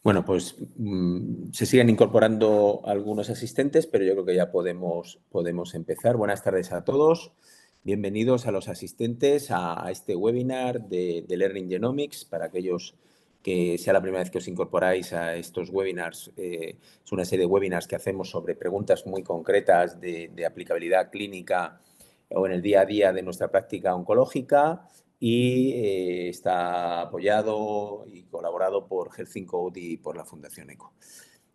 Bueno, pues se siguen incorporando algunos asistentes, pero yo creo que ya podemos empezar. Buenas tardes a todos. Bienvenidos a los asistentes a este webinar de Learning Genomics. Para aquellos que sea la primera vez que os incorporáis a estos webinars, es una serie de webinars que hacemos sobre preguntas muy concretas de aplicabilidad clínica o en el día a día de nuestra práctica oncológica. Y está apoyado y colaborado por Health in Code y por la Fundación ECO.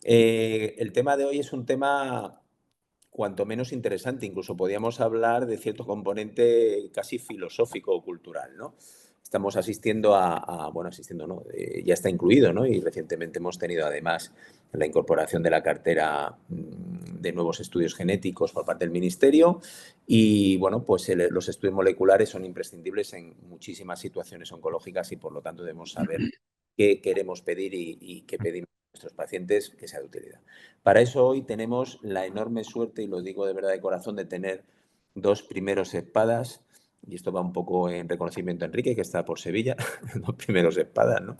El tema de hoy es un tema cuanto menos interesante, incluso podríamos hablar de cierto componente casi filosófico o cultural, ¿no? Estamos asistiendo asistiendo no, ya está incluido, ¿no? Y recientemente hemos tenido además la incorporación de la cartera de nuevos estudios genéticos por parte del Ministerio y, bueno, pues los estudios moleculares son imprescindibles en muchísimas situaciones oncológicas y, por lo tanto, debemos saber qué queremos pedir y qué pedimos a nuestros pacientes que sea de utilidad. Para eso hoy tenemos la enorme suerte, y lo digo de verdad de corazón, de tener dos primeros espadas, y esto va un poco en reconocimiento a Enrique, que está por Sevilla, dos primeros espadas, ¿no?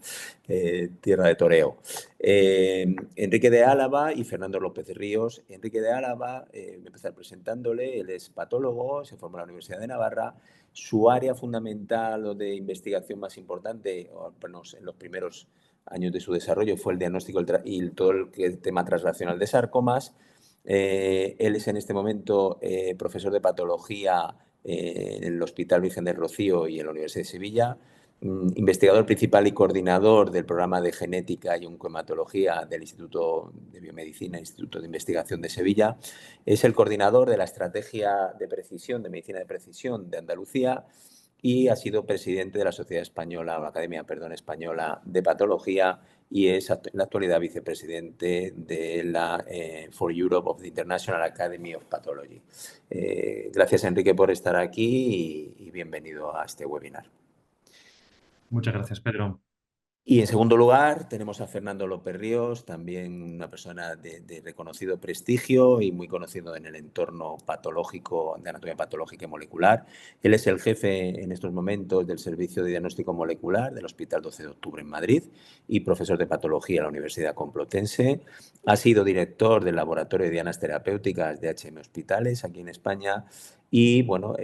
Tierra de toreo. Enrique de Álava y Fernando López Ríos. Enrique de Álava, voy a empezar presentándole, él es patólogo, se formó en la Universidad de Navarra. Su área fundamental o de investigación más importante, o, bueno, en los primeros años de su desarrollo, fue el diagnóstico y todo el tema translacional de sarcomas. Él es en este momento profesor de patología en el Hospital Virgen del Rocío y en la Universidad de Sevilla, investigador principal y coordinador del programa de genética y oncohematología del Instituto de Biomedicina, Instituto de Investigación de Sevilla. Es el coordinador de la estrategia de precisión, de medicina de precisión de Andalucía, y ha sido presidente de la Sociedad Española, o la Academia, perdón, Española de Patología, y es en la actualidad vicepresidente de la For Europe of the International Academy of Pathology. Gracias, Enrique, por estar aquí y bienvenido a este webinar. Muchas gracias, Pedro. Y en segundo lugar tenemos a Fernando López Ríos, también una persona de reconocido prestigio y muy conocido en el entorno patológico, de anatomía patológica y molecular. Él es el jefe en estos momentos del Servicio de Diagnóstico Molecular del Hospital 12 de Octubre en Madrid y profesor de patología en la Universidad Complutense. Ha sido director del Laboratorio de Dianas Terapéuticas de HM Hospitales aquí en España y, bueno,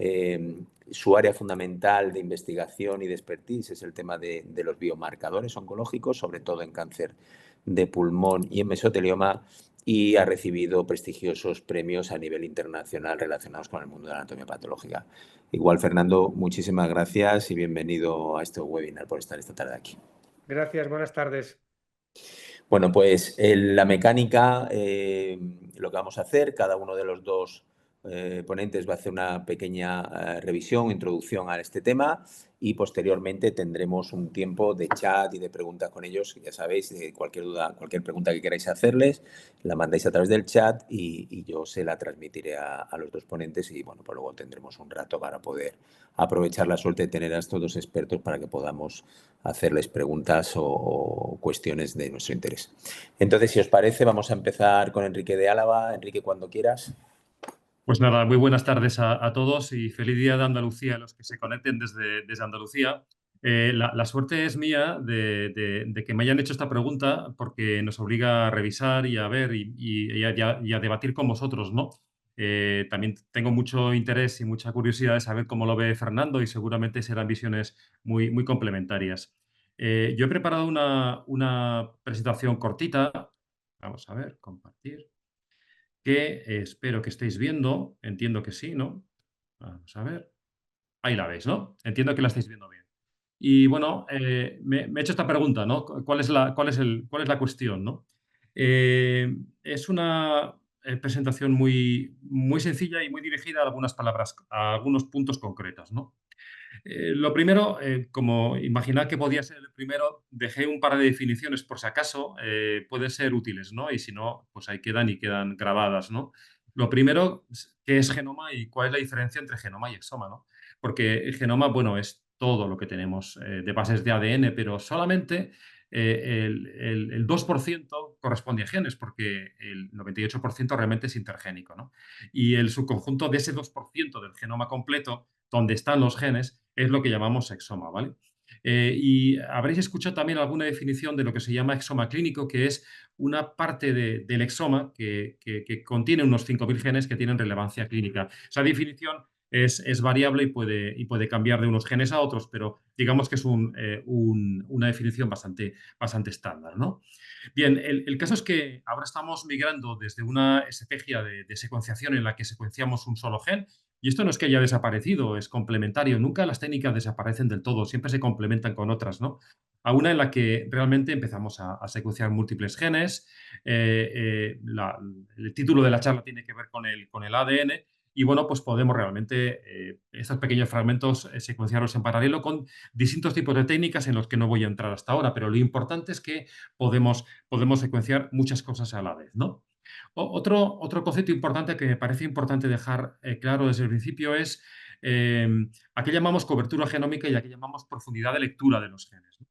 su área fundamental de investigación y de expertise es el tema de los biomarcadores oncológicos, sobre todo en cáncer de pulmón y en mesotelioma, y ha recibido prestigiosos premios a nivel internacional relacionados con el mundo de la anatomía patológica. Igual, Fernando, muchísimas gracias y bienvenido a este webinar por estar esta tarde aquí. Gracias, buenas tardes. Bueno, pues la mecánica, lo que vamos a hacer, cada uno de los dos ponentes va a hacer una pequeña revisión, introducción a este tema y posteriormente tendremos un tiempo de chat y de preguntas con ellos. Ya sabéis, cualquier duda, cualquier pregunta que queráis hacerles, la mandáis a través del chat y yo se la transmitiré a los dos ponentes y, bueno, pues luego tendremos un rato para poder aprovechar la suerte de tener a estos dos expertos para que podamos hacerles preguntas o cuestiones de nuestro interés. Entonces, si os parece, vamos a empezar con Enrique de Álava. Enrique, cuando quieras. Pues nada, muy buenas tardes a todos y feliz día de Andalucía a los que se conecten desde Andalucía. La suerte es mía de que me hayan hecho esta pregunta porque nos obliga a revisar y a ver y a debatir con vosotros, ¿no? También tengo mucho interés y mucha curiosidad de saber cómo lo ve Fernando y seguramente serán visiones muy complementarias. Yo he preparado una presentación cortita. Vamos a ver, compartir. Que espero que estéis viendo. Entiendo que sí, ¿no? Vamos a ver. Ahí la veis, ¿no? Entiendo que la estáis viendo bien. Y bueno, me he hecho esta pregunta, ¿no? ¿Cuál es la cuestión, ¿no? Es una presentación muy sencilla y muy dirigida a algunas palabras, a algunos puntos concretos, ¿no? Lo primero, como imaginad que podía ser el primero, dejé un par de definiciones por si acaso pueden ser útiles, ¿no? Y si no, pues ahí quedan y quedan grabadas, ¿no? Lo primero, ¿qué es genoma y cuál es la diferencia entre genoma y exoma, ¿no? Porque el genoma, bueno, es todo lo que tenemos de bases de ADN, pero solamente el 2% corresponde a genes, porque el 98% realmente es intergénico, ¿no? Y el subconjunto de ese 2% del genoma completo, donde están los genes, es lo que llamamos exoma, ¿vale? Y habréis escuchado también alguna definición de lo que se llama exoma clínico, que es una parte del exoma que contiene unos 5.000 genes que tienen relevancia clínica. Esa definición es variable y puede cambiar de unos genes a otros, pero digamos que es una definición bastante estándar, ¿no? Bien, el caso es que ahora estamos migrando desde una estrategia de secuenciación en la que secuenciamos un solo gen, y esto no es que haya desaparecido, es complementario. Nunca las técnicas desaparecen del todo, siempre se complementan con otras, ¿no? A una en la que realmente empezamos a secuenciar múltiples genes. El título de la charla tiene que ver con el ADN. Y bueno, pues podemos realmente estos pequeños fragmentos secuenciarlos en paralelo con distintos tipos de técnicas en los que no voy a entrar hasta ahora, pero lo importante es que podemos secuenciar muchas cosas a la vez, ¿no? Otro concepto importante que me parece importante dejar claro desde el principio es a qué llamamos cobertura genómica y a qué llamamos profundidad de lectura de los genes, ¿no?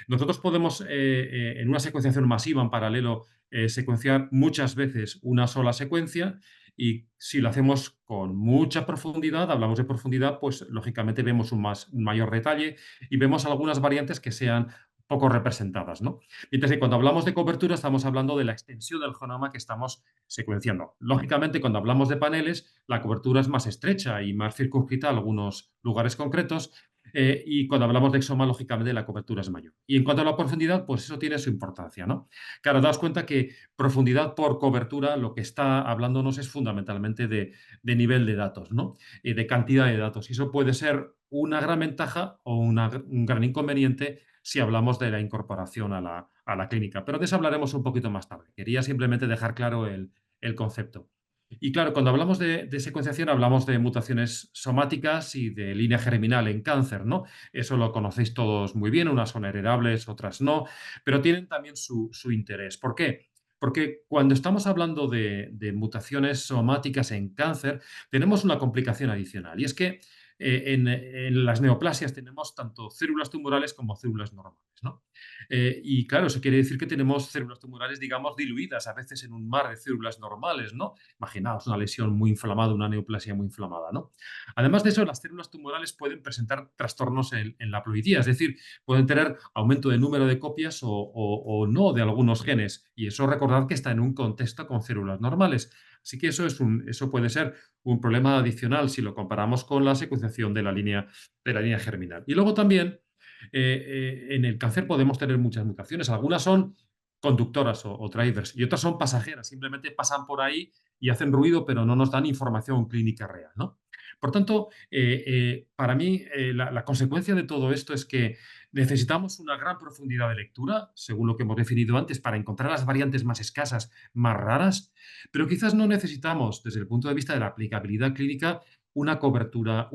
Nosotros podemos, en una secuenciación masiva en paralelo, secuenciar muchas veces una sola secuencia, y si lo hacemos con mucha profundidad, hablamos de profundidad, pues lógicamente vemos un mayor detalle y vemos algunas variantes que sean poco representadas, ¿no? Mientras que cuando hablamos de cobertura estamos hablando de la extensión del genoma que estamos secuenciando. Lógicamente, cuando hablamos de paneles, la cobertura es más estrecha y más circunscrita a algunos lugares concretos, y cuando hablamos de exoma, lógicamente, la cobertura es mayor. Y en cuanto a la profundidad, pues eso tiene su importancia, ¿no? Claro, daos cuenta que profundidad por cobertura lo que está hablándonos es fundamentalmente de nivel de datos, ¿no? Y de cantidad de datos. Y eso puede ser una gran ventaja o un gran inconveniente si hablamos de la incorporación a la clínica. Pero de eso hablaremos un poquito más tarde. Quería simplemente dejar claro el concepto. Y claro, cuando hablamos de secuenciación hablamos de mutaciones somáticas y de línea germinal en cáncer, ¿no? Eso lo conocéis todos muy bien, unas son heredables, otras no, pero tienen también su interés. ¿Por qué? Porque cuando estamos hablando de mutaciones somáticas en cáncer, tenemos una complicación adicional, y es que en las neoplasias tenemos tanto células tumorales como células normales, ¿no? Y claro, eso quiere decir que tenemos células tumorales, digamos, diluidas a veces en un mar de células normales, ¿no? Imaginaos una lesión muy inflamada, una neoplasia muy inflamada, ¿no? Además de eso, las células tumorales pueden presentar trastornos en la ploidía, es decir, pueden tener aumento de número de copias o no de algunos genes, y eso recordad que está en un contexto con células normales. Así que eso puede ser un problema adicional si lo comparamos con la secuenciación de la línea germinal. Y luego también en el cáncer podemos tener muchas mutaciones. Algunas son conductoras o drivers y otras son pasajeras. Simplemente pasan por ahí y hacen ruido, pero no nos dan información clínica real, ¿no? Por tanto, para mí la consecuencia de todo esto es que necesitamos una gran profundidad de lectura, según lo que hemos definido antes, para encontrar las variantes más escasas, más raras, pero quizás no necesitamos, desde el punto de vista de la aplicabilidad clínica, una cobertura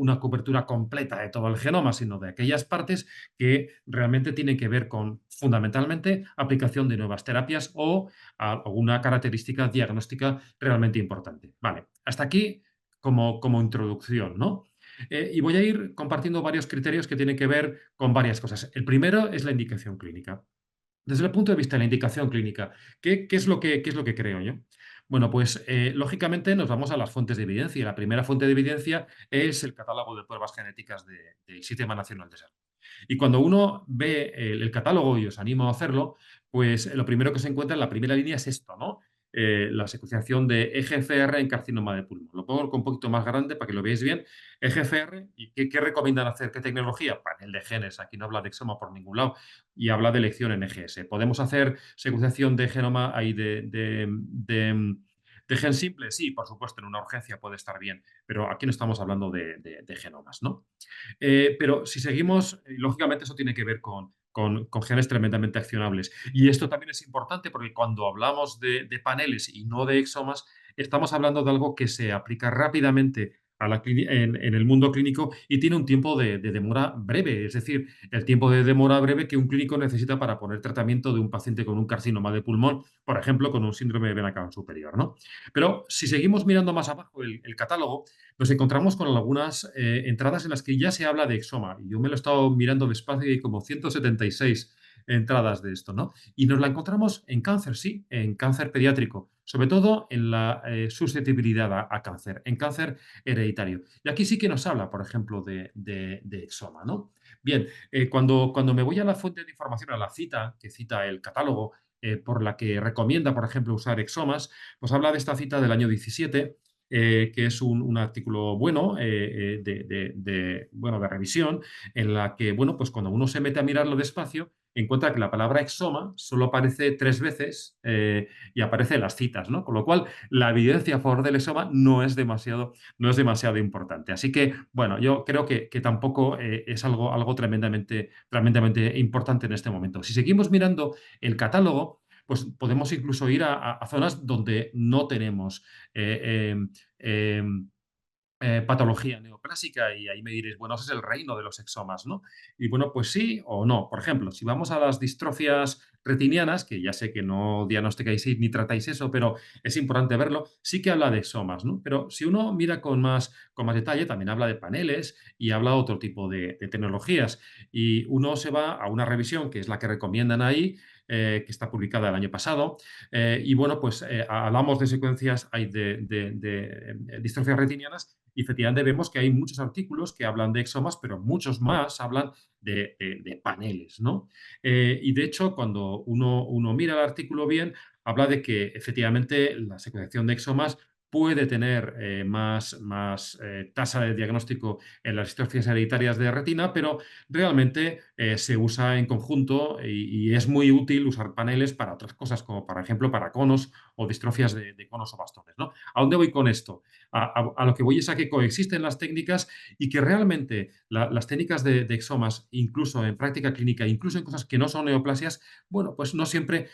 completa de todo el genoma, sino de aquellas partes que realmente tienen que ver con, fundamentalmente, aplicación de nuevas terapias o alguna característica diagnóstica realmente importante. Vale, hasta aquí como introducción, ¿no? Y voy a ir compartiendo varios criterios que tienen que ver con varias cosas. El primero es la indicación clínica. Desde el punto de vista de la indicación clínica, ¿qué es lo que creo yo? Bueno, pues lógicamente nos vamos a las fuentes de evidencia. La primera fuente de evidencia es el catálogo de pruebas genéticas del Sistema Nacional de Salud. Y cuando uno ve el catálogo, y os animo a hacerlo, pues lo primero que se encuentra en la primera línea es esto, ¿no? La secuenciación de EGFR en carcinoma de pulmón. Lo pongo un poquito más grande para que lo veáis bien. EGFR, ¿y qué recomiendan hacer? ¿Qué tecnología? Panel de genes. Aquí no habla de exoma por ningún lado y habla de elección en EGS. Podemos hacer secuenciación de genoma ahí de gen simple. Sí, por supuesto, en una urgencia puede estar bien, pero aquí no estamos hablando de genomas, ¿no? Pero si seguimos, lógicamente eso tiene que ver con genes tremendamente accionables. Y esto también es importante porque cuando hablamos de paneles y no de exomas, estamos hablando de algo que se aplica rápidamente en el mundo clínico y tiene un tiempo de demora breve, es decir, el tiempo de demora breve que un clínico necesita para poner tratamiento de un paciente con un carcinoma de pulmón, por ejemplo, con un síndrome de vena cava superior, ¿no? Pero si seguimos mirando más abajo el catálogo, nos encontramos con algunas entradas en las que ya se habla de exoma. Y yo me lo he estado mirando despacio y hay como 176 entradas de esto, ¿no? Y nos la encontramos en cáncer, sí, en cáncer pediátrico, sobre todo en la susceptibilidad a cáncer, en cáncer hereditario. Y aquí sí que nos habla, por ejemplo, de exoma, ¿no? Bien, cuando me voy a la fuente de información, a la cita que cita el catálogo, por la que recomienda, por ejemplo, usar exomas, pues habla de esta cita del año 17, que es un artículo bueno, bueno, de revisión, en la que, bueno, pues cuando uno se mete a mirarlo despacio, encuentra que la palabra exoma solo aparece 3 veces y aparece en las citas, ¿no? Con lo cual, la evidencia a favor del exoma no es demasiado importante. Así que, bueno, yo creo que tampoco es algo tremendamente importante en este momento. Si seguimos mirando el catálogo, pues podemos incluso ir a zonas donde no tenemos eh, eh, patología neoplásica, y ahí me diréis, bueno, ese es el reino de los exomas, ¿no? Y bueno, pues sí o no. Por ejemplo, si vamos a las distrofias retinianas, que ya sé que no diagnosticáis ni tratáis eso, pero es importante verlo, sí que habla de exomas, ¿no? Pero si uno mira con más detalle, también habla de paneles y habla de otro tipo de tecnologías. Y uno se va a una revisión, que es la que recomiendan ahí, que está publicada el año pasado, y bueno, pues hablamos de secuencias, hay de distrofias retinianas, y efectivamente vemos que hay muchos artículos que hablan de exomas, pero muchos más hablan de paneles, ¿no? Y de hecho, cuando uno mira el artículo bien, habla de que efectivamente la secuenciación de exomas puede tener más tasa de diagnóstico en las distrofias hereditarias de retina, pero realmente se usa en conjunto, y es muy útil usar paneles para otras cosas, como por ejemplo para conos o distrofias de conos o bastones, ¿no? ¿A dónde voy con esto? A lo que voy es a que coexisten las técnicas, y que realmente las técnicas de exomas, incluso en práctica clínica, incluso en cosas que no son neoplasias, bueno, pues no siempre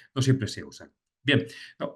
se usan. Bien,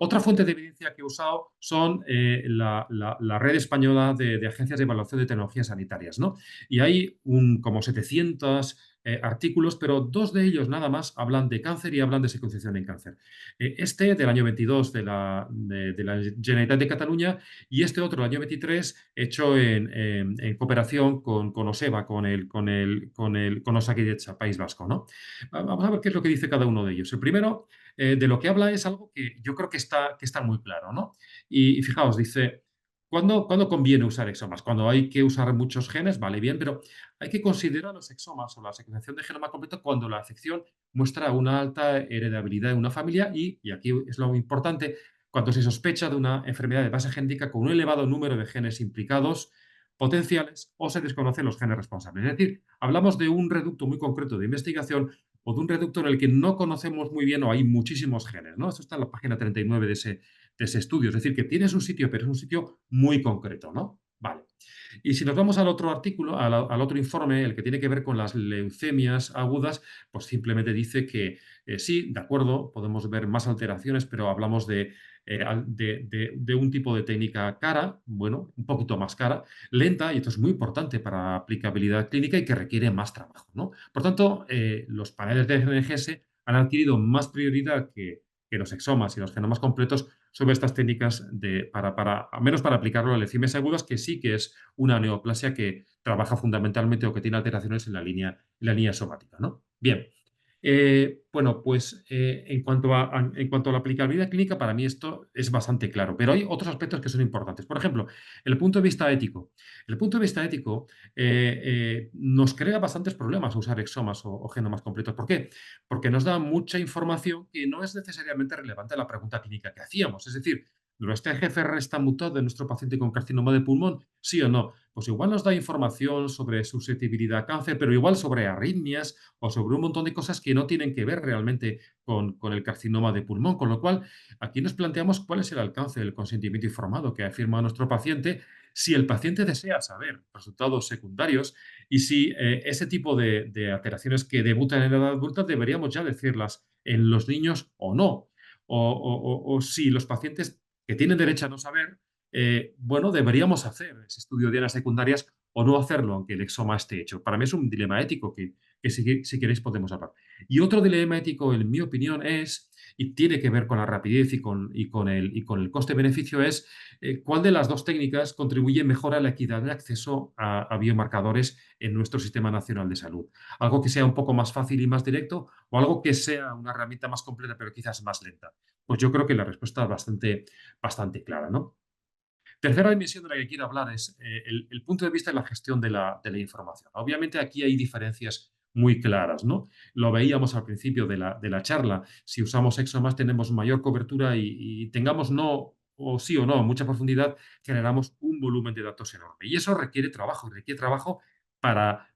otra fuente de evidencia que he usado son la red española de agencias de evaluación de tecnologías sanitarias, ¿no? Y hay como 700 artículos, pero 2 de ellos nada más hablan de cáncer y hablan de secuenciación en cáncer. Este del año 22 de la Generalitat de Cataluña, y este otro del año 23 hecho en cooperación con OSEBA, con Osakidetza, País Vasco, ¿no? Vamos a ver qué es lo que dice cada uno de ellos. El primero, de lo que habla, es algo que yo creo que está muy claro, ¿no? Y fijaos, dice, ¿cuándo conviene usar exomas? Cuando hay que usar muchos genes, vale, bien, pero hay que considerar los exomas o la secuenciación de genoma completo cuando la afección muestra una alta heredabilidad en una familia, y aquí es lo importante, cuando se sospecha de una enfermedad de base genética con un elevado número de genes implicados potenciales, o se desconocen los genes responsables. Es decir, hablamos de un reducto muy concreto de investigación, o de un reducto en el que no conocemos muy bien o hay muchísimos genes, ¿no? Esto está en la página 39 de ese estudio. Es decir, que tiene un sitio, pero es un sitio muy concreto, ¿no? Vale. Y si nos vamos al otro artículo, al otro informe, el que tiene que ver con las leucemias agudas, pues simplemente dice que sí, de acuerdo, podemos ver más alteraciones, pero hablamos de un tipo de técnica cara, bueno, un poquito más cara, lenta, y esto es muy importante para aplicabilidad clínica y que requiere más trabajo, ¿no? Por tanto, los paneles de GNGS han adquirido más prioridad que los exomas y los genomas completos sobre estas técnicas al menos para aplicarlo a leucemias agudas, que sí que es una neoplasia que trabaja fundamentalmente o que tiene alteraciones en la línea somática, ¿no? Bien. Bueno, pues en cuanto a la aplicabilidad clínica, para mí esto es bastante claro, pero hay otros aspectos que son importantes. Por ejemplo, el punto de vista ético. El punto de vista ético nos crea bastantes problemas usar exomas o genomas completos. ¿Por qué? Porque nos da mucha información que no es necesariamente relevante a la pregunta clínica que hacíamos. Es decir, ¿nuestro TGFR está mutado en nuestro paciente con carcinoma de pulmón? ¿Sí o no? Pues igual nos da información sobre susceptibilidad a cáncer, pero igual sobre arritmias o sobre un montón de cosas que no tienen que ver realmente con el carcinoma de pulmón. Con lo cual, aquí nos planteamos cuál es el alcance del consentimiento informado que afirma nuestro paciente, si el paciente desea saber resultados secundarios, y si ese tipo de alteraciones que debutan en la edad adulta deberíamos ya decirlas en los niños o no. O si los pacientes que tienen derecho a no saber, bueno, deberíamos hacer ese estudio de dianas secundarias o no hacerlo, aunque el exoma esté hecho. Para mí es un dilema ético que si queréis podemos hablar. Y otro dilema ético, en mi opinión, es y tiene que ver con la rapidez y con el coste-beneficio es cuál de las dos técnicas contribuye mejor a la equidad de acceso a biomarcadores en nuestro Sistema Nacional de Salud. Algo que sea un poco más fácil y más directo o algo que sea una herramienta más completa pero quizás más lenta. Pues yo creo que la respuesta es bastante clara, ¿no? Tercera dimensión de la que quiero hablar es el punto de vista de la gestión de la información. Obviamente aquí hay diferencias muy claras, ¿no? Lo veíamos al principio de la charla. Si usamos exomas tenemos mayor cobertura y tengamos no o sí o no mucha profundidad, generamos un volumen de datos enorme. Y eso requiere trabajo para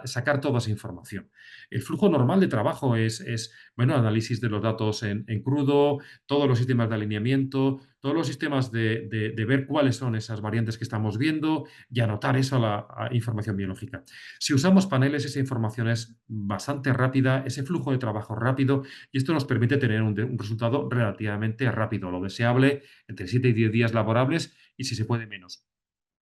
sacar toda esa información. El flujo normal de trabajo es bueno, análisis de los datos en crudo, todos los sistemas de alineamiento, todos los sistemas de ver cuáles son esas variantes que estamos viendo y anotar eso a información biológica. Si usamos paneles, esa información es bastante rápida, ese flujo de trabajo rápido, y esto nos permite tener un resultado relativamente rápido, lo deseable entre 7 y 10 días laborables y si se puede menos.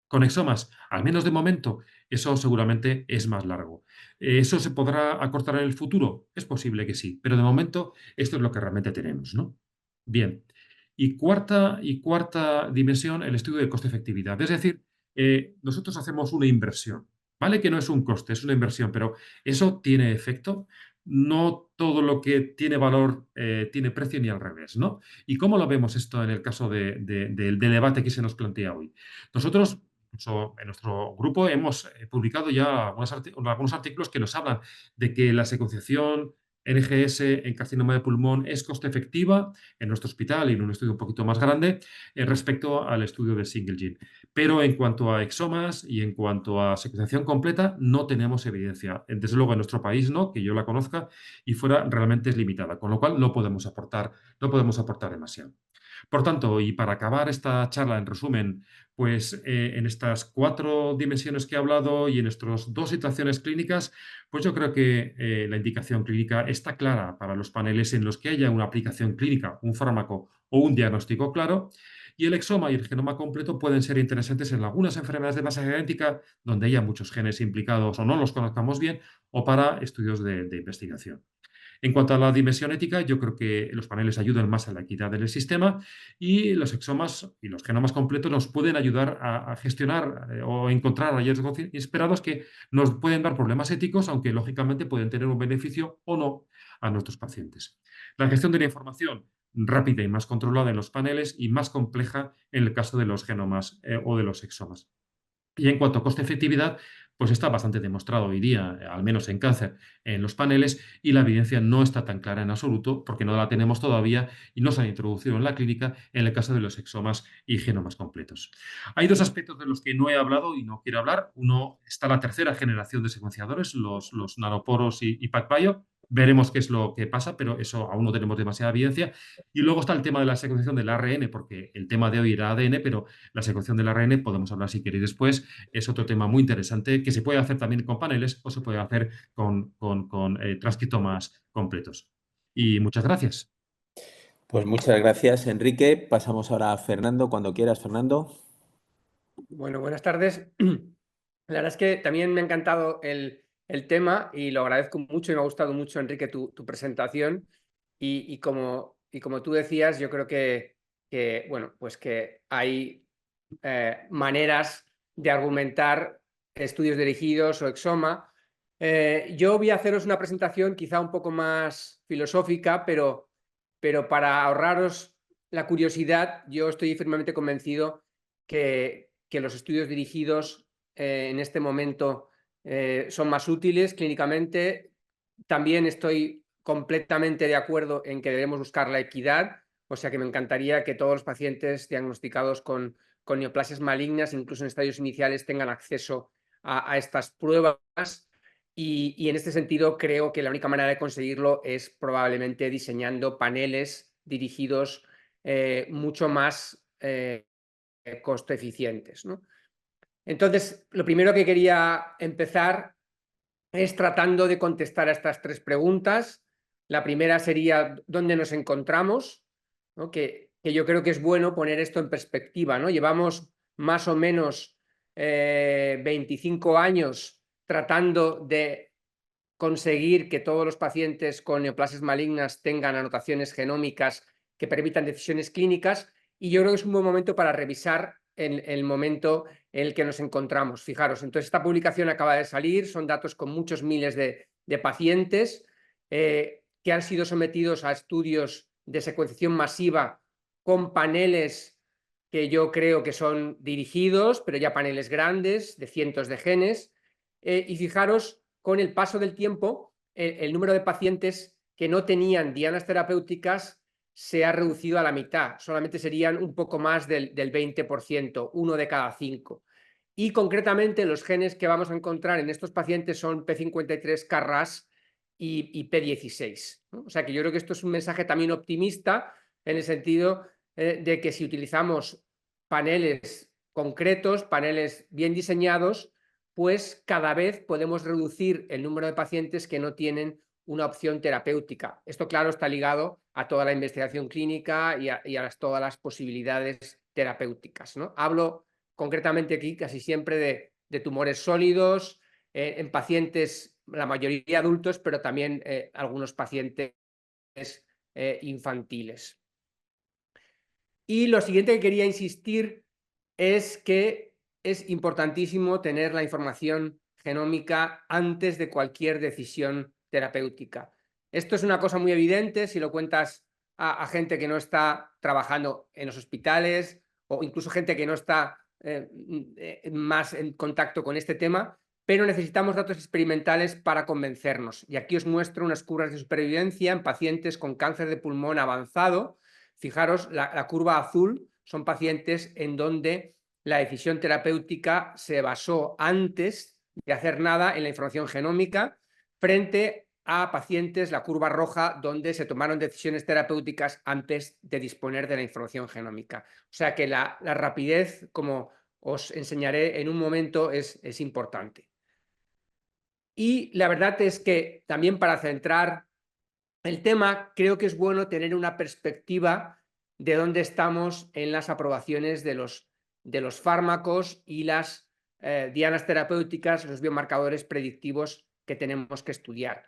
Con exomas, al menos de momento, eso seguramente es más largo. ¿Eso se podrá acortar en el futuro? Es posible que sí, pero de momento esto es lo que realmente tenemos, ¿no? Bien. Y cuarta dimensión, el estudio de coste-efectividad. Es decir, nosotros hacemos una inversión. Vale que no es un coste, es una inversión, pero ¿eso tiene efecto? No todo lo que tiene valor tiene precio ni al revés, ¿no? ¿Y cómo lo vemos esto en el caso del debate que se nos plantea hoy? Nosotros en nuestro grupo hemos publicado ya algunos artículos que nos hablan de que la secuenciación NGS en carcinoma de pulmón es coste efectiva en nuestro hospital y en un estudio un poquito más grande respecto al estudio de single gene. Pero en cuanto a exomas y en cuanto a secuenciación completa, no tenemos evidencia. Desde luego en nuestro país no, que yo la conozca, y fuera realmente es limitada, con lo cual no podemos aportar demasiado. Por tanto, y para acabar esta charla, en resumen, pues en estas 4 dimensiones que he hablado y en nuestras 2 situaciones clínicas, pues yo creo que la indicación clínica está clara para los paneles en los que haya una aplicación clínica, un fármaco o un diagnóstico claro. Y el exoma y el genoma completo pueden ser interesantes en algunas enfermedades de base genética donde haya muchos genes implicados o no los conozcamos bien, o para estudios de investigación. En cuanto a la dimensión ética, yo creo que los paneles ayudan más a la equidad del sistema y los exomas y los genomas completos nos pueden ayudar a gestionar o encontrar hallazgos inesperados que nos pueden dar problemas éticos, aunque lógicamente pueden tener un beneficio o no a nuestros pacientes. La gestión de la información rápida y más controlada en los paneles y más compleja en el caso de los genomas o de los exomas. Y en cuanto a coste-efectividad, pues está bastante demostrado hoy día, al menos en cáncer, en los paneles, y la evidencia no está tan clara en absoluto porque no la tenemos todavía y no se han introducido en la clínica en el caso de los exomas y genomas completos. Hay 2 aspectos de los que no he hablado y no quiero hablar. Uno, está la tercera generación de secuenciadores, los nanoporos y PacBio. Veremos qué es lo que pasa, pero eso aún no tenemos demasiada evidencia. Y luego está el tema de la secuenciación del ARN, porque el tema de hoy era ADN, pero la secuenciación del ARN, podemos hablar si queréis después, es otro tema muy interesante que se puede hacer también con paneles o se puede hacer con transcriptomas completos. Y muchas gracias. Pues muchas gracias, Enrique. Pasamos ahora a Fernando, cuando quieras, Fernando. Bueno, buenas tardes. La verdad es que también me ha encantado el tema y lo agradezco mucho y me ha gustado mucho, Enrique, tu presentación. Y como tú decías, yo creo que bueno, pues que hay maneras de argumentar estudios dirigidos o exoma. Yo voy a haceros una presentación quizá un poco más filosófica, pero para ahorraros la curiosidad, yo estoy firmemente convencido que los estudios dirigidos en este momento son más útiles clínicamente. También estoy completamente de acuerdo en que debemos buscar la equidad, o sea que me encantaría que todos los pacientes diagnosticados con neoplasias malignas, incluso en estadios iniciales, tengan acceso a estas pruebas. Y en este sentido creo que la única manera de conseguirlo es probablemente diseñando paneles dirigidos mucho más coste eficientes, ¿no? Entonces, lo primero que quería empezar es tratando de contestar a estas 3 preguntas. La primera sería ¿dónde nos encontramos? ¿No? Que yo creo que es bueno poner esto en perspectiva, ¿no? Llevamos más o menos 25 años tratando de conseguir que todos los pacientes con neoplasias malignas tengan anotaciones genómicas que permitan decisiones clínicas, y yo creo que es un buen momento para revisar el momento en el que nos encontramos. Fijaros, entonces esta publicación acaba de salir, son datos con muchos miles de pacientes que han sido sometidos a estudios de secuenciación masiva con paneles que yo creo que son dirigidos, pero ya paneles grandes, de cientos de genes, y fijaros, con el paso del tiempo, el número de pacientes que no tenían dianas terapéuticas se ha reducido a la mitad, solamente serían un poco más del 20%, 1 de cada 5. Y concretamente los genes que vamos a encontrar en estos pacientes son P53, KRAS y P16, ¿no? O sea que yo creo que esto es un mensaje también optimista en el sentido de que si utilizamos paneles concretos, paneles bien diseñados, pues cada vez podemos reducir el número de pacientes que no tienen una opción terapéutica. Esto, claro, está ligado a toda la investigación clínica y a todas las posibilidades terapéuticas, ¿no? Hablo concretamente aquí casi siempre de tumores sólidos, en pacientes, la mayoría adultos, pero también algunos pacientes infantiles. Y lo siguiente que quería insistir es que es importantísimo tener la información genómica antes de cualquier decisión terapéutica. Esto es una cosa muy evidente si lo cuentas a gente que no está trabajando en los hospitales o incluso gente que no está más en contacto con este tema, pero necesitamos datos experimentales para convencernos. Y aquí os muestro unas curvas de supervivencia en pacientes con cáncer de pulmón avanzado. Fijaros, la curva azul son pacientes en donde la decisión terapéutica se basó antes de hacer nada en la información genómica, frente a pacientes, la curva roja, donde se tomaron decisiones terapéuticas antes de disponer de la información genómica. O sea que la rapidez, como os enseñaré en un momento, es importante. Y la verdad es que también para centrar el tema, creo que es bueno tener una perspectiva de dónde estamos en las aprobaciones de los fármacos y las dianas terapéuticas, los biomarcadores predictivos que tenemos que estudiar.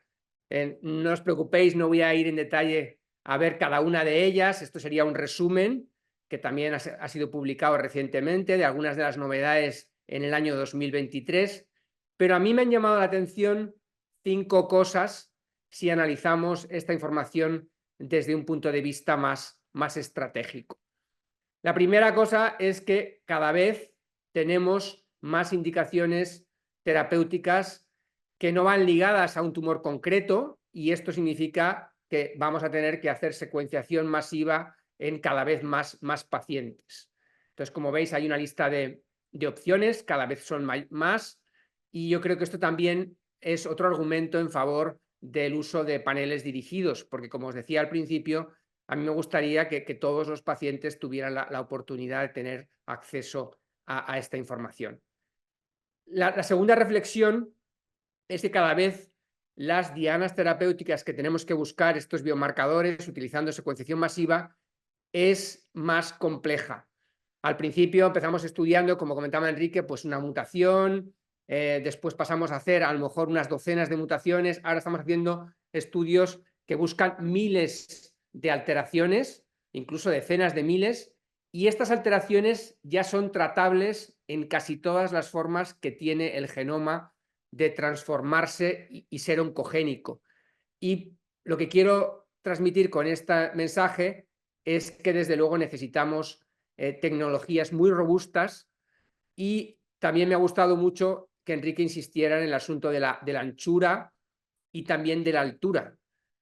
No os preocupéis, no voy a ir en detalle a ver cada una de ellas. Esto sería un resumen que también ha sido publicado recientemente de algunas de las novedades en el año 2023, pero a mí me han llamado la atención 5 cosas si analizamos esta información desde un punto de vista más estratégico. La primera cosa es que cada vez tenemos más indicaciones terapéuticas que no van ligadas a un tumor concreto, y esto significa que vamos a tener que hacer secuenciación masiva en cada vez más pacientes. Entonces, como veis, hay una lista de opciones, cada vez son más, y yo creo que esto también es otro argumento en favor del uso de paneles dirigidos, porque como os decía al principio, a mí me gustaría que todos los pacientes tuvieran la oportunidad de tener acceso a esta información. La segunda reflexión es que cada vez las dianas terapéuticas que tenemos que buscar, estos biomarcadores, utilizando secuenciación masiva, es más compleja. Al principio empezamos estudiando, como comentaba Enrique, pues una mutación, después pasamos a hacer a lo mejor unas docenas de mutaciones, ahora estamos haciendo estudios que buscan miles de alteraciones, incluso decenas de miles, y estas alteraciones ya son tratables en casi todas las formas que tiene el genoma de transformarse y ser oncogénico. Y lo que quiero transmitir con este mensaje es que desde luego necesitamos tecnologías muy robustas, y también me ha gustado mucho que Enrique insistiera en el asunto de la anchura y también de la altura.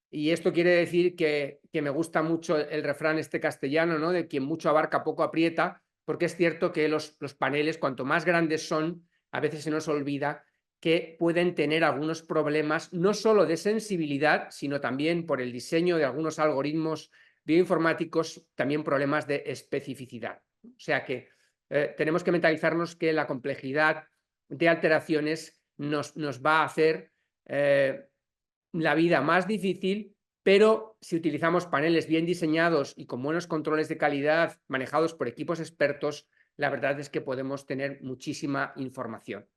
Y esto quiere decir que me gusta mucho el refrán este castellano, ¿no? De quien mucho abarca, poco aprieta, porque es cierto que los paneles, cuanto más grandes son, a veces se nos olvida que pueden tener algunos problemas, no solo de sensibilidad, sino también por el diseño de algunos algoritmos bioinformáticos, también problemas de especificidad. O sea que tenemos que mentalizarnos que la complejidad de alteraciones nos va a hacer la vida más difícil, pero si utilizamos paneles bien diseñados y con buenos controles de calidad manejados por equipos expertos, la verdad es que podemos tener muchísima información.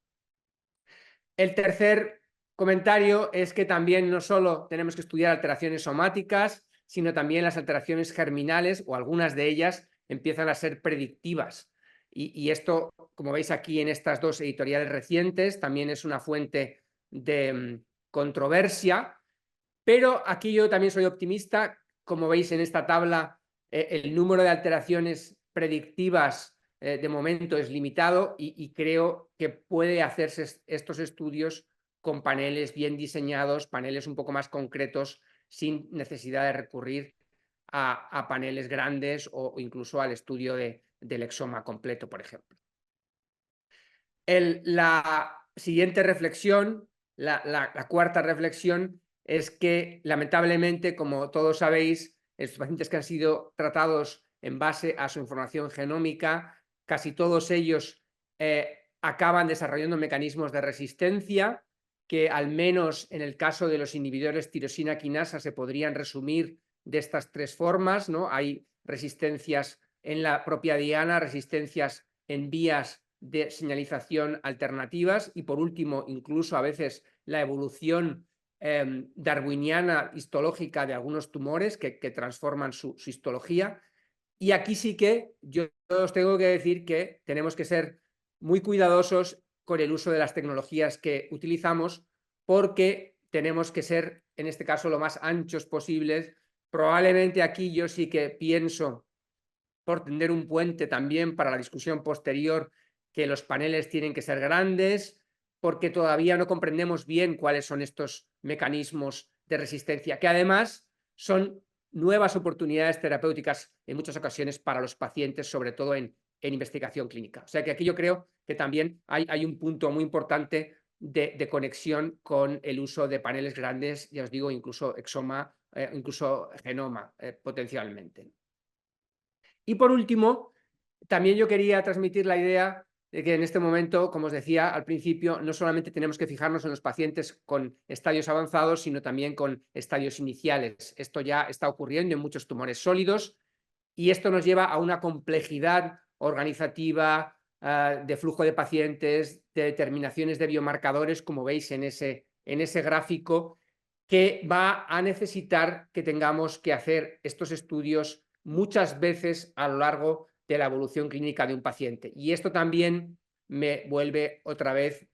El tercer comentario es que también no solo tenemos que estudiar alteraciones somáticas, sino también las alteraciones germinales, o algunas de ellas empiezan a ser predictivas. Y esto, como veis aquí en estas dos editoriales recientes, también es una fuente de controversia, pero aquí yo también soy optimista. Como veis en esta tabla, el número de alteraciones predictivas de momento es limitado y creo que puede hacerse estos estudios con paneles bien diseñados, paneles un poco más concretos, sin necesidad de recurrir a paneles grandes o incluso al estudio del exoma completo, por ejemplo. La siguiente reflexión, la cuarta reflexión, es que lamentablemente, como todos sabéis, los pacientes que han sido tratados en base a su información genómica, casi todos ellos acaban desarrollando mecanismos de resistencia que, al menos en el caso de los inhibidores tirosina quinasa, se podrían resumir de estas tres formas, ¿no? Hay resistencias en la propia diana, resistencias en vías de señalización alternativas y, por último, incluso a veces la evolución darwiniana histológica de algunos tumores que transforman su histología. Y aquí sí que yo os tengo que decir que tenemos que ser muy cuidadosos con el uso de las tecnologías que utilizamos, porque tenemos que ser, en este caso, lo más anchos posibles. Probablemente aquí yo sí que pienso, por tender un puente también para la discusión posterior, que los paneles tienen que ser grandes, porque todavía no comprendemos bien cuáles son estos mecanismos de resistencia, que además son nuevas oportunidades terapéuticas en muchas ocasiones para los pacientes, sobre todo en investigación clínica. O sea que aquí yo creo que también hay un punto muy importante de conexión con el uso de paneles grandes, ya os digo, incluso exoma, incluso genoma, potencialmente. Y por último, también yo quería transmitir la idea de que en este momento, como os decía al principio, no solamente tenemos que fijarnos en los pacientes con estadios avanzados, sino también con estadios iniciales. Esto ya está ocurriendo en muchos tumores sólidos y esto nos lleva a una complejidad organizativa, de flujo de pacientes, de determinaciones de biomarcadores, como veis en ese gráfico, que va a necesitar que tengamos que hacer estos estudios muchas veces a lo largo de la evolución clínica de un paciente. Y esto también me vuelve otra vez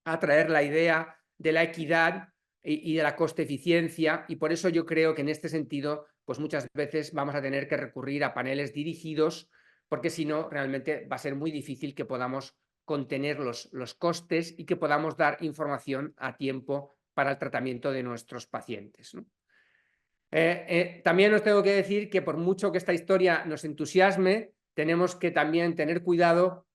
a traer la idea de la equidad y de la coste-eficiencia, y por eso yo creo que en este sentido, pues muchas veces vamos a tener que recurrir a paneles dirigidos, porque si no, realmente va a ser muy difícil que podamos contener los costes y que podamos dar información a tiempo para el tratamiento de nuestros pacientes, ¿no? También os tengo que decir que, por mucho que esta historia nos entusiasme, tenemos que también tener cuidado,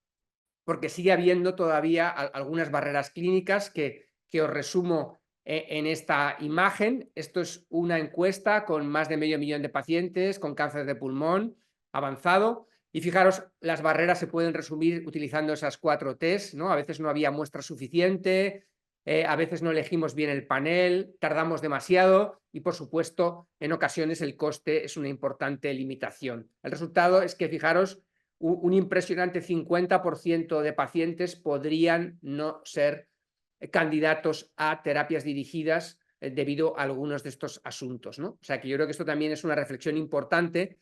porque sigue habiendo todavía algunas barreras clínicas que os resumo en esta imagen. Esto es una encuesta con más de 500 000 de pacientes con cáncer de pulmón avanzado. Y fijaros, las barreras se pueden resumir utilizando esas 4 T's, ¿no? A veces no había muestra suficiente, a veces no elegimos bien el panel, tardamos demasiado y, por supuesto, en ocasiones el coste es una importante limitación. El resultado es que, fijaros, un impresionante 50% de pacientes podrían no ser candidatos a terapias dirigidas debido a algunos de estos asuntos, ¿no? O sea que yo creo que esto también es una reflexión importante.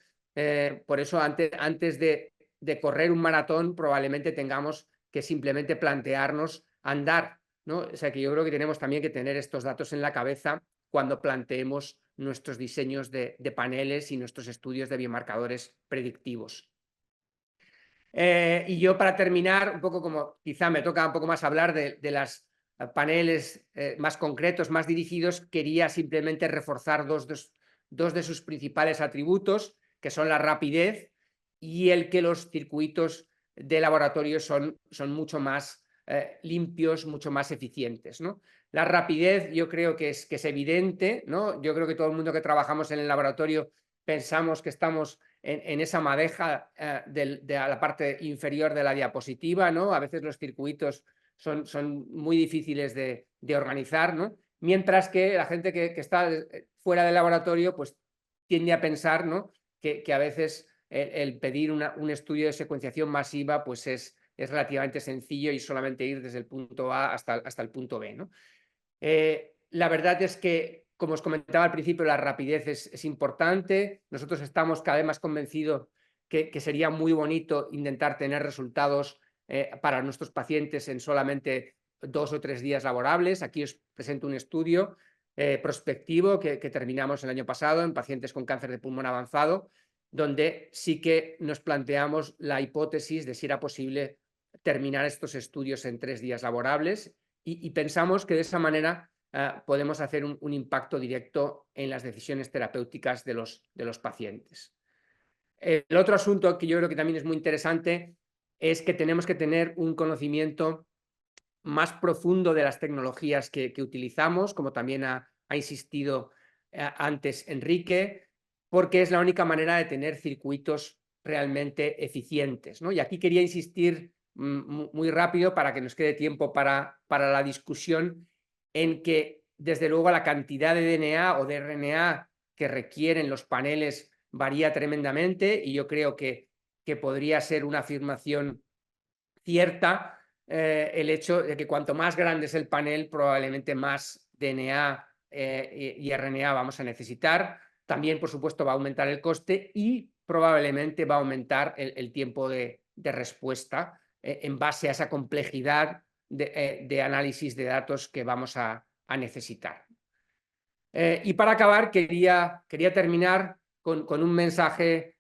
Por eso, antes de correr un maratón, probablemente tengamos que simplemente plantearnos andar, ¿no? O sea que yo creo que tenemos también que tener estos datos en la cabeza cuando planteemos nuestros diseños de paneles y nuestros estudios de biomarcadores predictivos. Y yo, para terminar, un poco como quizá me toca un poco más hablar de las paneles más concretos, más dirigidos, quería simplemente reforzar dos de sus principales atributos, que son la rapidez y el que los circuitos de laboratorio son mucho más limpios, mucho más eficientes, ¿no? La rapidez yo creo que es evidente, ¿no? Yo creo que todo el mundo que trabajamos en el laboratorio pensamos que estamos en esa madeja de la parte inferior de la diapositiva, ¿no? A veces los circuitos son muy difíciles de organizar, ¿no? Mientras que la gente que está fuera del laboratorio, pues tiende a pensar, ¿no? que a veces el pedir un estudio de secuenciación masiva pues es relativamente sencillo y solamente ir desde el punto A hasta el punto B, ¿no? La verdad es que, como os comentaba al principio, la rapidez es importante. Nosotros estamos cada vez más convencidos que sería muy bonito intentar tener resultados para nuestros pacientes en solamente 2 o 3 días laborables. Aquí os presento un estudio prospectivo que terminamos el año pasado en pacientes con cáncer de pulmón avanzado, donde sí que nos planteamos la hipótesis de si era posible terminar estos estudios en 3 días laborables y pensamos que de esa manera podemos hacer un impacto directo en las decisiones terapéuticas de los pacientes. El otro asunto que yo creo que también es muy interesante es que tenemos que tener un conocimiento más profundo de las tecnologías que utilizamos, como también ha insistido antes Enrique, porque es la única manera de tener circuitos realmente eficientes, ¿no? Y aquí quería insistir muy rápido para que nos quede tiempo para la discusión, en que desde luego la cantidad de DNA o de RNA que requieren los paneles varía tremendamente, y yo creo que podría ser una afirmación cierta el hecho de que cuanto más grande es el panel, probablemente más DNA y RNA vamos a necesitar. También, por supuesto, va a aumentar el coste y probablemente va a aumentar el tiempo de respuesta en base a esa complejidad de análisis de datos que vamos a necesitar. Y para acabar, quería terminar con un mensaje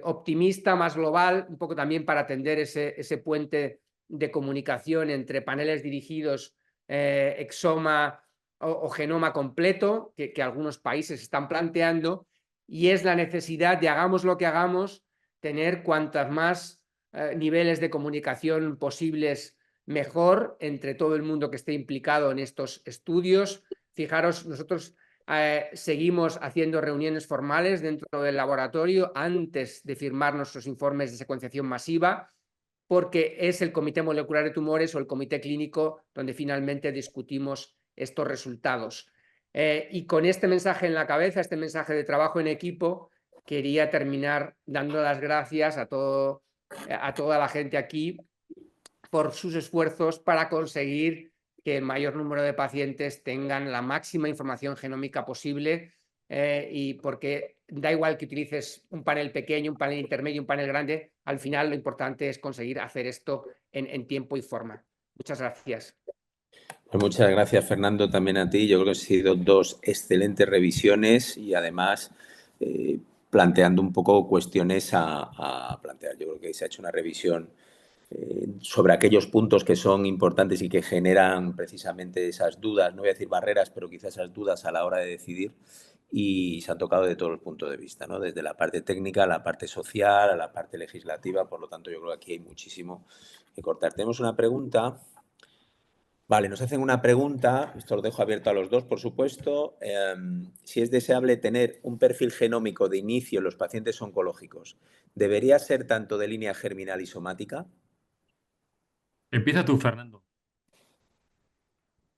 optimista, más global, un poco también para atender ese puente de comunicación entre paneles dirigidos, exoma o genoma completo, que algunos países están planteando, y es la necesidad de, hagamos lo que hagamos, tener cuantas más niveles de comunicación posibles mejor entre todo el mundo que esté implicado en estos estudios. Fijaros, nosotros seguimos haciendo reuniones formales dentro del laboratorio antes de firmar nuestros informes de secuenciación masiva, porque es el Comité Molecular de Tumores o el Comité Clínico donde finalmente discutimos estos resultados. Y con este mensaje en la cabeza, este mensaje de trabajo en equipo, quería terminar dando las gracias a toda la gente aquí por sus esfuerzos para conseguir que el mayor número de pacientes tengan la máxima información genómica posible, y porque da igual que utilices un panel pequeño, un panel intermedio, un panel grande, al final lo importante es conseguir hacer esto en tiempo y forma. Muchas gracias. Pues muchas gracias, Fernando, también a ti. Yo creo que han sido 2 excelentes revisiones y además planteando un poco cuestiones a plantear. Yo creo que se ha hecho una revisión sobre aquellos puntos que son importantes y que generan precisamente esas dudas, no voy a decir barreras, pero quizás esas dudas a la hora de decidir, y se han tocado de todos los puntos de vista, ¿no? Desde la parte técnica, a la parte social, a la parte legislativa. Por lo tanto, yo creo que aquí hay muchísimo que cortar. Tenemos una pregunta. Vale, nos hacen una pregunta, esto lo dejo abierto a los dos, por supuesto. Si es deseable tener un perfil genómico de inicio en los pacientes oncológicos, ¿debería ser tanto de línea germinal y somática? Empieza tú, Fernando.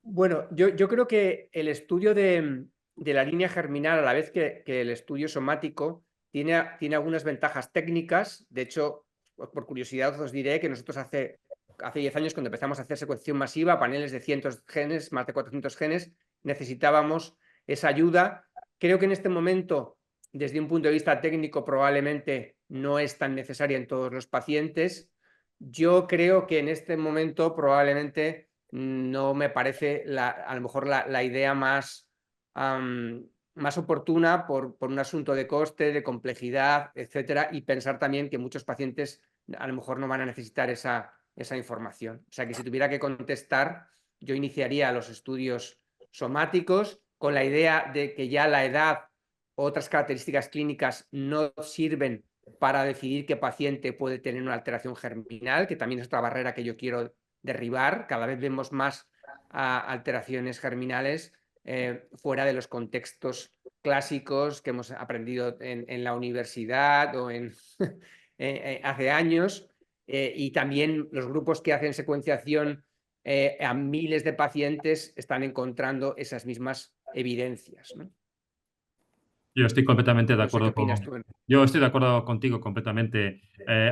Bueno, yo creo que el estudio de la línea germinal, a la vez que el estudio somático, tiene algunas ventajas técnicas. De hecho, por curiosidad os diré que nosotros hace 10 años, cuando empezamos a hacer secuenciación masiva, paneles de cientos de genes, más de 400 genes, necesitábamos esa ayuda. Creo que en este momento, desde un punto de vista técnico, probablemente no es tan necesaria en todos los pacientes. Yo creo que en este momento probablemente no me parece a lo mejor la idea más oportuna por un asunto de coste, de complejidad, etcétera, y pensar también que muchos pacientes a lo mejor no van a necesitar esa información. O sea que si tuviera que contestar, yo iniciaría los estudios somáticos con la idea de que ya la edad u otras características clínicas no sirven para decidir qué paciente puede tener una alteración germinal, que también es otra barrera que yo quiero derribar. Cada vez vemos más alteraciones germinales fuera de los contextos clásicos que hemos aprendido en la universidad o hace años, y también los grupos que hacen secuenciación a miles de pacientes están encontrando esas mismas evidencias, ¿no? Yo estoy completamente de No sé qué acuerdo opinas tú. yo estoy de acuerdo contigo completamente.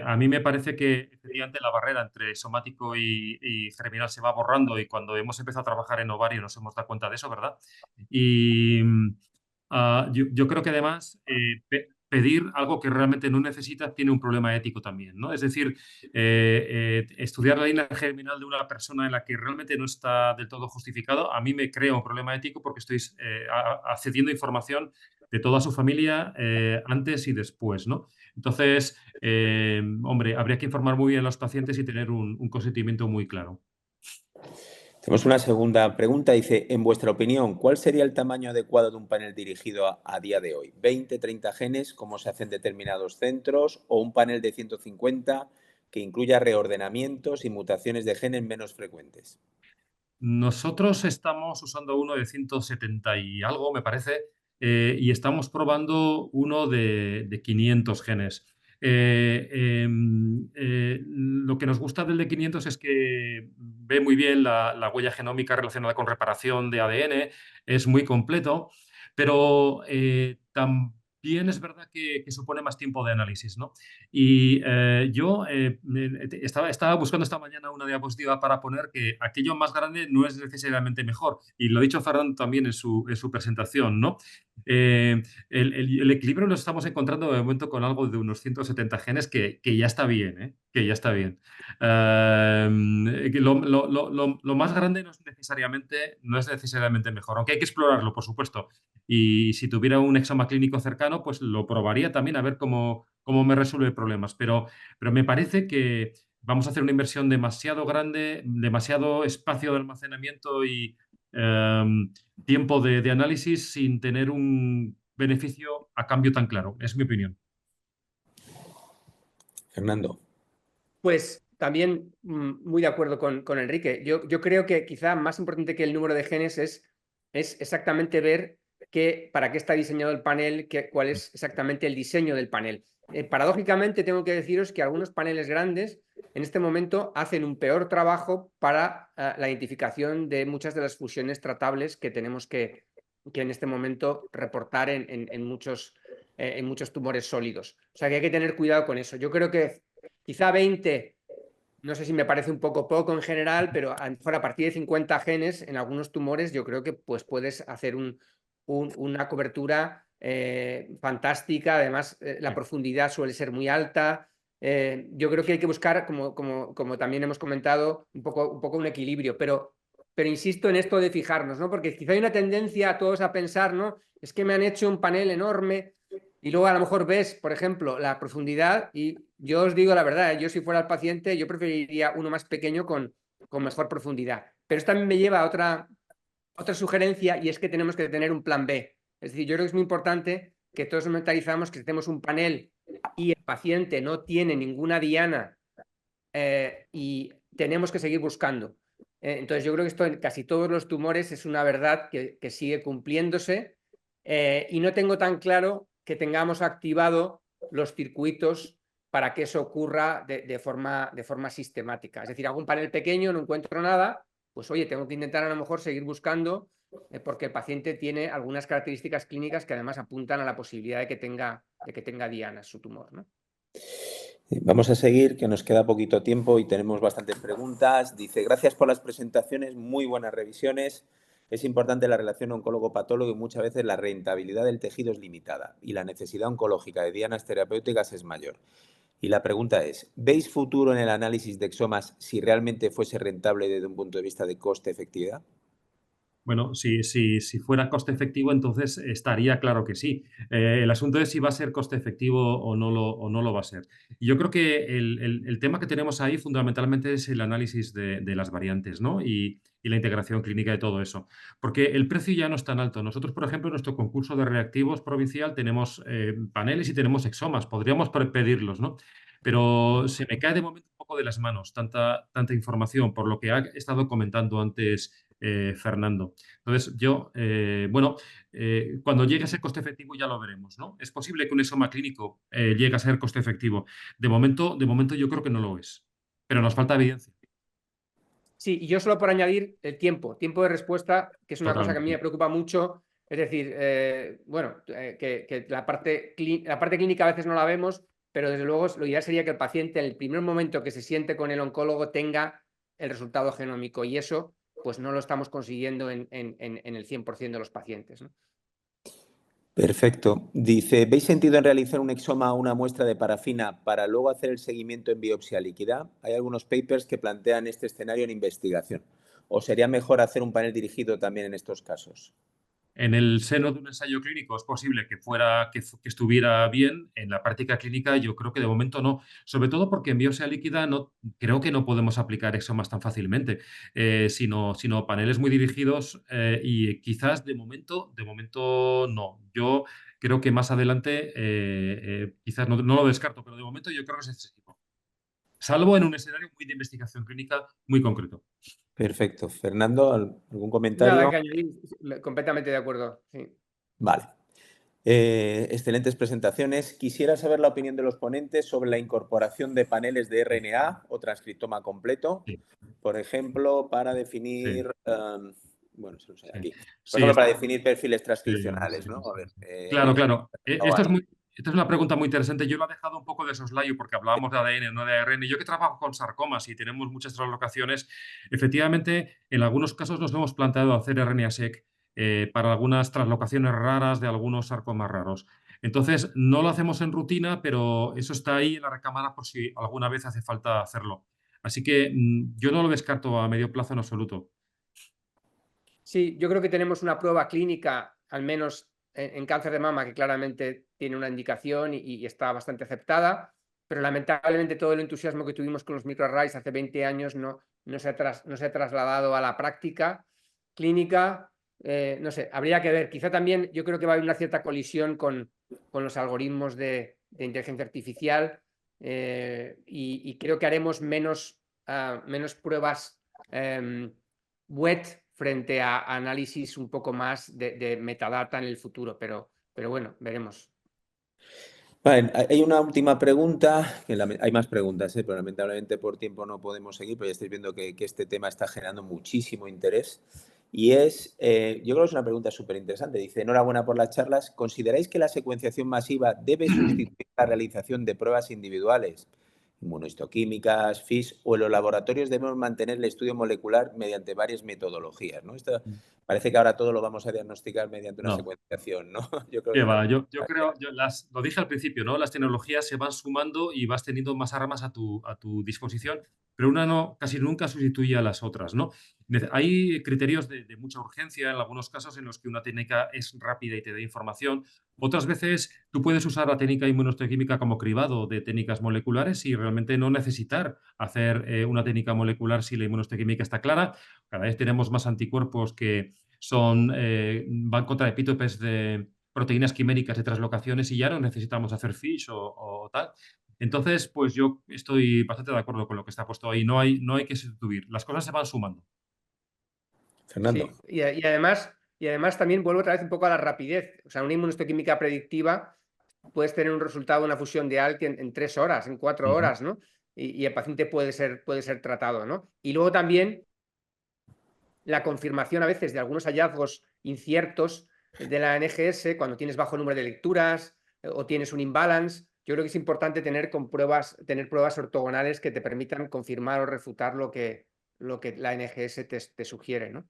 A mí me parece que efectivamente la barrera entre somático y germinal se va borrando y cuando hemos empezado a trabajar en ovario nos hemos dado cuenta de eso, ¿verdad? Y yo creo que además pedir algo que realmente no necesitas tiene un problema ético también, ¿no? Es decir, estudiar la línea germinal de una persona en la que realmente no está del todo justificado, a mí me crea un problema ético porque estoy accediendo a información de toda su familia antes y después, ¿no? Entonces, hombre, habría que informar muy bien a los pacientes y tener un consentimiento muy claro. Tenemos una segunda pregunta. Dice, en vuestra opinión, ¿cuál sería el tamaño adecuado de un panel dirigido a día de hoy? ¿20, 30 genes, como se hace en determinados centros? ¿O un panel de 150 que incluya reordenamientos y mutaciones de genes menos frecuentes? Nosotros estamos usando uno de 170 y algo, me parece, y estamos probando uno de 500 genes. Lo que nos gusta del de 500 es que ve muy bien la huella genómica relacionada con reparación de ADN, es muy completo, pero también es verdad que supone más tiempo de análisis, ¿no? Y yo estaba buscando esta mañana una diapositiva para poner que aquello más grande no es necesariamente mejor. Y lo ha dicho Fernando también en su presentación, ¿no? El equilibrio lo estamos encontrando de momento con algo de unos 170 genes que ya está bien, ¿eh? Que ya está bien. Lo más grande no es necesariamente mejor, aunque hay que explorarlo, por supuesto. Y si tuviera un exoma clínico cercano, pues lo probaría también a ver cómo me resuelve problemas. Pero me parece que vamos a hacer una inversión demasiado grande, demasiado espacio de almacenamiento y tiempo de análisis sin tener un beneficio a cambio tan claro. Es mi opinión. Fernando. Pues también muy de acuerdo con Enrique. Yo creo que quizá más importante que el número de genes es exactamente ver para qué está diseñado el panel, cuál es exactamente el diseño del panel. Paradójicamente, tengo que deciros que algunos paneles grandes en este momento hacen un peor trabajo para la identificación de muchas de las fusiones tratables que tenemos que en este momento reportar en muchos tumores sólidos. O sea que hay que tener cuidado con eso. Yo creo que quizá 20, no sé si me parece un poco en general, pero a lo mejor a partir de 50 genes en algunos tumores yo creo que pues, puedes hacer una cobertura fantástica. Además, la profundidad suele ser muy alta. Yo creo que hay que buscar, como también hemos comentado, un poco un equilibrio, pero insisto en esto de fijarnos, ¿no? Porque quizá hay una tendencia a todos a pensar, ¿no? Es que me han hecho un panel enorme y luego a lo mejor ves, por ejemplo, la profundidad y yo os digo la verdad, yo si fuera el paciente, yo preferiría uno más pequeño con mejor profundidad. Pero esto también me lleva a otra sugerencia y es que tenemos que tener un plan B. Es decir, yo creo que es muy importante que todos mentalizamos que si tenemos un panel y el paciente no tiene ninguna diana y tenemos que seguir buscando. Entonces yo creo que esto en casi todos los tumores es una verdad que sigue cumpliéndose y no tengo tan claro que tengamos activado los circuitos para que eso ocurra de forma sistemática. Es decir, hago un panel pequeño, no encuentro nada, pues oye, tengo que intentar a lo mejor seguir buscando porque el paciente tiene algunas características clínicas que además apuntan a la posibilidad de que tenga dianas su tumor, ¿no? Vamos a seguir, que nos queda poquito tiempo y tenemos bastantes preguntas. Dice, gracias por las presentaciones, muy buenas revisiones. Es importante la relación oncólogo-patólogo y muchas veces la rentabilidad del tejido es limitada y la necesidad oncológica de dianas terapéuticas es mayor. Y la pregunta es, ¿veis futuro en el análisis de exomas si realmente fuese rentable desde un punto de vista de coste-efectividad? Bueno, si fuera coste efectivo, entonces estaría claro que sí. El asunto es si va a ser coste efectivo o no lo va a ser. Y yo creo que el tema que tenemos ahí fundamentalmente es el análisis de las variantes, ¿no? Y la integración clínica de todo eso. Porque el precio ya no es tan alto. Nosotros, por ejemplo, en nuestro concurso de reactivos provincial tenemos paneles y tenemos exomas. Podríamos pedirlos, ¿no? Pero se me cae de momento un poco de las manos tanta información, por lo que ha estado comentando antes Fernando. Entonces, cuando llegue a ser coste efectivo ya lo veremos, ¿no? Es posible que un exoma clínico llegue a ser coste efectivo. De momento yo creo que no lo es, pero nos falta evidencia. Sí, y yo solo por añadir el tiempo de respuesta, que es una cosa que a mí me Totalmente. preocupa mucho. Es decir, bueno, que la parte clínica a veces no la vemos, pero desde luego lo ideal sería que el paciente en el primer momento que se siente con el oncólogo tenga el resultado genómico, y eso pues no lo estamos consiguiendo en el 100% de los pacientes, ¿no? Perfecto. Dice, ¿veis sentido en realizar un exoma o una muestra de parafina para luego hacer el seguimiento en biopsia líquida? Hay algunos papers que plantean este escenario en investigación. ¿O sería mejor hacer un panel dirigido también en estos casos? En el seno de un ensayo clínico es posible que estuviera bien. En la práctica clínica yo creo que de momento no. Sobre todo porque en biopsia líquida creo que no podemos aplicar exomas tan fácilmente, sino paneles muy dirigidos, y quizás de momento no. Yo creo que más adelante quizás no lo descarto, pero de momento yo creo que es excesivo. Salvo en un escenario muy de investigación clínica muy concreto. Perfecto. Fernando, ¿algún Nada comentario? que añadir, completamente de acuerdo. Sí. Vale. Excelentes presentaciones. Quisiera saber la opinión de los ponentes sobre la incorporación de paneles de RNA o transcriptoma completo, Sí, por ejemplo, para sí, definir, bueno, se lo sé sí. aquí, por Sí, ejemplo, para definir perfiles sí. transcripcionales, ¿no? A ver, Claro, claro. no hay. Esta es una pregunta muy interesante. Yo lo he dejado un poco de soslayo porque hablábamos de ADN, no de ARN. Yo que trabajo con sarcomas y tenemos muchas translocaciones, efectivamente, en algunos casos nos hemos planteado hacer RNA-seq para algunas translocaciones raras de algunos sarcomas raros. Entonces, no lo hacemos en rutina, pero eso está ahí en la recámara por si alguna vez hace falta hacerlo. Así que yo no lo descarto a medio plazo en absoluto. Sí, yo creo que tenemos una prueba clínica, al menos en cáncer de mama, que claramente tiene una indicación y está bastante aceptada, pero lamentablemente todo el entusiasmo que tuvimos con los microarrays hace 20 años no se ha trasladado a la práctica clínica. No sé, habría que ver. Quizá también yo creo que va a haber una cierta colisión con los algoritmos de inteligencia artificial, y creo que haremos menos pruebas wet frente a análisis un poco más de metadata en el futuro, pero bueno, veremos. Vale, hay una última pregunta, hay más preguntas, pero lamentablemente por tiempo no podemos seguir, pero ya estáis viendo que este tema está generando muchísimo interés. Y es, yo creo que es una pregunta súper interesante. Dice, enhorabuena por las charlas. ¿Consideráis que la secuenciación masiva debe sustituir la realización de pruebas individuales, inmunohistoquímicas, FISH, o en los laboratorios debemos mantener el estudio molecular mediante varias metodologías, ¿no? Esto parece que ahora todo lo vamos a diagnosticar mediante una No. secuenciación, ¿no? Yo creo que ¿Qué es una va? Yo pregunta. creo, lo dije al principio, ¿no? Las tecnologías se van sumando y vas teniendo más armas a tu disposición, pero una no, casi nunca sustituye a las otras, ¿no? Hay criterios de mucha urgencia en algunos casos en los que una técnica es rápida y te da información. Otras veces tú puedes usar la técnica inmunohistoquímica como cribado de técnicas moleculares y realmente no necesitar hacer una técnica molecular si la inmunohistoquímica está clara. Cada vez tenemos más anticuerpos que van contra epítopes de proteínas quiméricas de translocaciones y ya no necesitamos hacer FISH o tal. Entonces, pues yo estoy bastante de acuerdo con lo que está puesto ahí. No hay que sustituir. Las cosas se van sumando. Fernando. Sí, y además también vuelvo otra vez un poco a la rapidez. O sea, una inmunohistoquímica predictiva puedes tener un resultado, una fusión de ALK en 3 horas, en 4 horas, ¿no? Y el paciente puede ser tratado, ¿no? Y luego también la confirmación a veces de algunos hallazgos inciertos de la NGS cuando tienes bajo número de lecturas o tienes un imbalance. Yo creo que es importante tener pruebas ortogonales que te permitan confirmar o refutar lo que la NGS te sugiere, ¿no?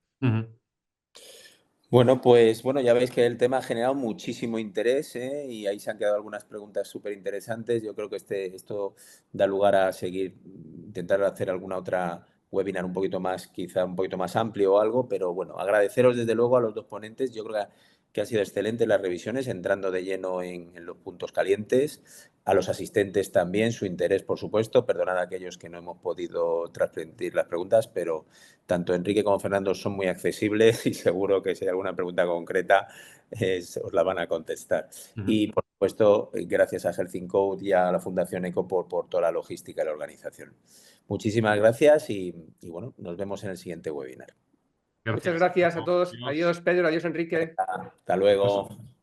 Bueno, pues ya veis que el tema ha generado muchísimo interés, y ahí se han quedado algunas preguntas súper interesantes. Yo creo que esto da lugar a seguir, intentar hacer alguna otra webinar un poquito más, quizá un poquito más amplio o algo, pero bueno, agradeceros desde luego a los dos ponentes. Yo creo que han sido excelentes las revisiones, entrando de lleno en los puntos calientes. A los asistentes también, su interés, por supuesto. Perdonad a aquellos que no hemos podido transmitir las preguntas, pero tanto Enrique como Fernando son muy accesibles y seguro que si hay alguna pregunta concreta os la van a contestar. Y, por supuesto, gracias a Health in Code y a la Fundación ECO por toda la logística y la organización. Muchísimas gracias y bueno, nos vemos en el siguiente webinar. Muchas Gracias. gracias a todos. Adiós. Adiós, Pedro. Adiós, Enrique. Hasta luego.